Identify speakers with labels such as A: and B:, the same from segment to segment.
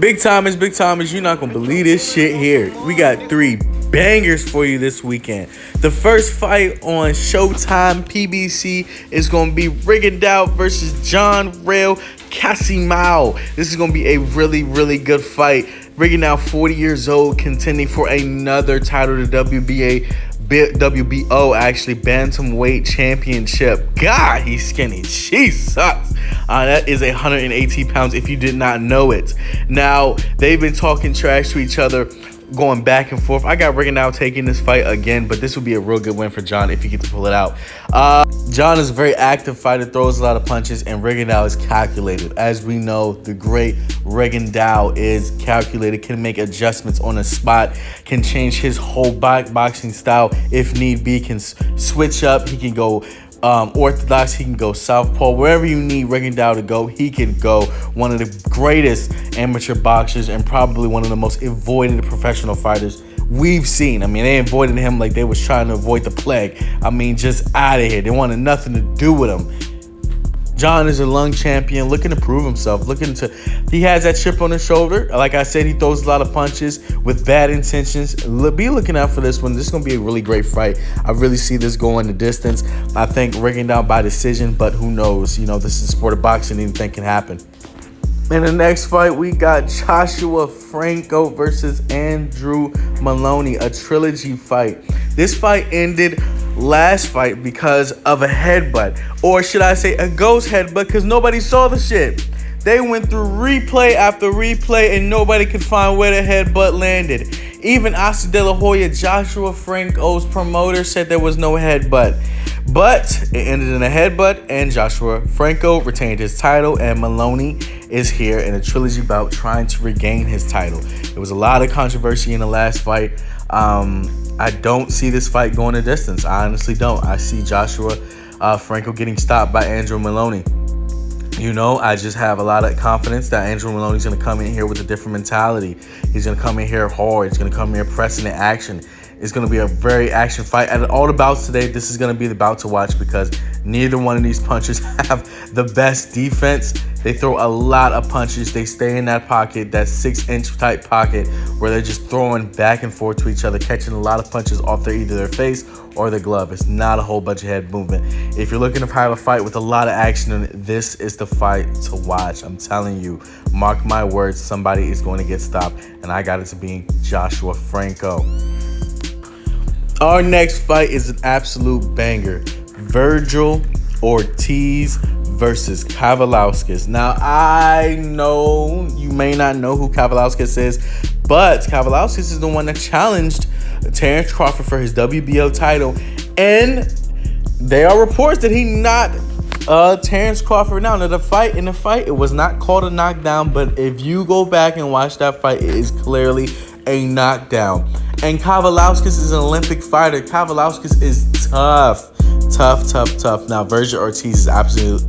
A: Big Thomas, you're not gonna believe this shit here. We got 3 bangers for you this weekend. The first fight on Showtime PBC is gonna be Rigondeaux versus Riel Casimero. This is gonna be a really, really good fight. Rigondeaux, 40 years old, contending for another title, the WBO, actually, Bantamweight Championship. God, he's skinny. She sucks. That is 118 pounds if you did not know it. Now, they've been talking trash to each other, going back and forth. I got Rigondeaux taking this fight again, but this would be a real good win for John if he gets to pull it out. John is a very active fighter, throws a lot of punches, and Rigondeaux is calculated. As we know, the great Rigondeaux is calculated, can make adjustments on the spot, can change his whole boxing style if need be, can switch up, he can go orthodox, he can go southpaw, wherever you need Rigondeaux to go, he can go. One of the greatest amateur boxers and probably one of the most avoided professional fighters we've seen. I mean, they avoided him like they was trying to avoid the plague. I mean, just out of here. They wanted nothing to do with him. John is a lung champion, looking to prove himself, he has that chip on his shoulder. Like I said, he throws a lot of punches with bad intentions. Be looking out for this one. This is going to be a really great fight. I really see this going the distance. I think Rigondeaux by decision, but who knows? You know, this is a sport of boxing, anything can happen. In the next fight, we got Joshua Franco versus Andrew Moloney, a trilogy fight. This fight ended last fight because of a headbutt, or should I say a ghost headbutt, because nobody saw the shit. They went through replay after replay and nobody could find where the headbutt landed. Even Oscar De La Hoya, Joshua Franco's promoter, said there was no headbutt. But it ended in a headbutt, and Joshua Franco retained his title, and Moloney is here in a trilogy bout trying to regain his title. There was a lot of controversy in the last fight. I don't see this fight going the distance. I honestly don't. I see Joshua Franco getting stopped by Andrew Moloney. You know, I just have a lot of confidence that Andrew Moloney's going to come in here with a different mentality. He's going to come in here hard. He's going to come in here pressing the action. It's going to be a very action fight. At all the bouts today, this is going to be the bout to watch because neither one of these punchers have the best defense. They throw a lot of punches. They stay in that pocket, that 6-inch type pocket, where they're just throwing back and forth to each other, catching a lot of punches off either their face or their glove. It's not a whole bunch of head movement. If you're looking to have a fight with a lot of action in it, this is the fight to watch. I'm telling you, mark my words, somebody is going to get stopped, and I got it to be Joshua Franco. Our next fight is an absolute banger. Vergil Ortiz versus Kavaliauskas. Now, I know you may not know who Kavaliauskas is, but Kavaliauskas is the one that challenged Terrence Crawford for his WBO title, and there are reports that he knocked Terrence Crawford down. Now, in the fight, it was not called a knockdown, but if you go back and watch that fight, it is clearly a knockdown. And Kavaliauskas is an Olympic fighter. Kavaliauskas is tough. Now, Vergil Ortiz is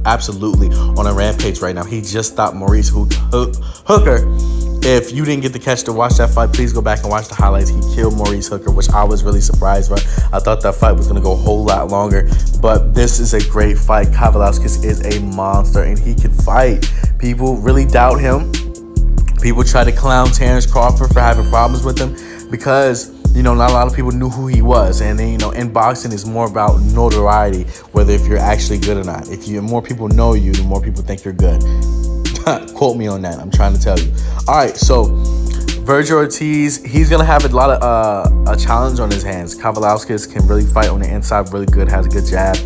A: absolutely on a rampage right now. He just stopped Maurice Hooker. If you didn't get the catch to watch that fight, please go back and watch the highlights. He killed Maurice Hooker, which I was really surprised by. I thought that fight was going to go a whole lot longer, but this is a great fight. Kavaliauskas is a monster, and he can fight. People really doubt him. People try to clown Terrence Crawford for having problems with him because, you know, not a lot of people knew who he was. And then, you know, in boxing, it's more about notoriety, whether if you're actually good or not. If more people know you, the more people think you're good. Quote me on that. I'm trying to tell you. All right, so Vergil Ortiz, he's going to have a lot of a challenge on his hands. Kavaliauskas can really fight on the inside, really good, has a good jab,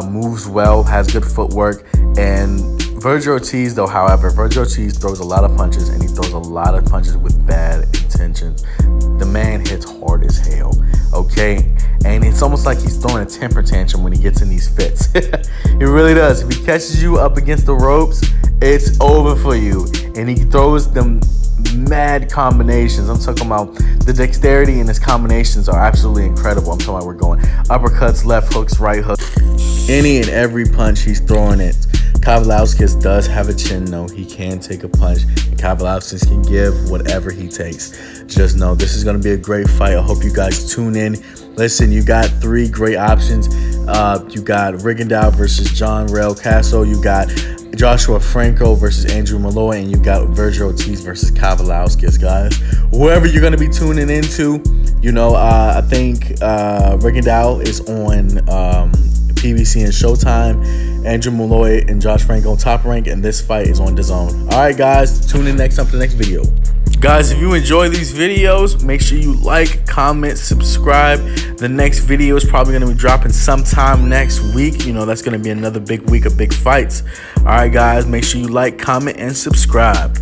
A: moves well, has good footwork. And Vergil Ortiz, though, however, Vergil Ortiz throws a lot of punches, and he throws a lot of punches with bad intentions. The man hits hard as hell, okay? And it's almost like he's throwing a temper tantrum when he gets in these fits. It really does. If he catches you up against the ropes, it's over for you. And he throws them mad combinations. I'm talking about the dexterity in his combinations are absolutely incredible. I'm talking about we're going uppercuts, left hooks, right hooks. Any and every punch he's throwing it. Kavaliauskas does have a chin, though. He can take a punch, and Kavaliauskas can give whatever he takes. Just know this is going to be a great fight. I hope you guys tune in. Listen, you got 3 great options. You got Rigondeaux versus Riel Casimero. You got Joshua Franco versus Andrew Moloney, and you got Vergil Ortiz versus Kavaliauskas, guys. Whoever you're gonna be tuning into, you know, I think Rigondeaux is on PBC and Showtime. Andrew Moloney and Josh Franco on Top Rank, and this fight is on DAZN. All right, guys, tune in next time for the next video. Guys, if you enjoy these videos, make sure you like, comment, subscribe. The next video is probably going to be dropping sometime next week. You know, that's going to be another big week of big fights. All right, guys, make sure you like, comment, and subscribe.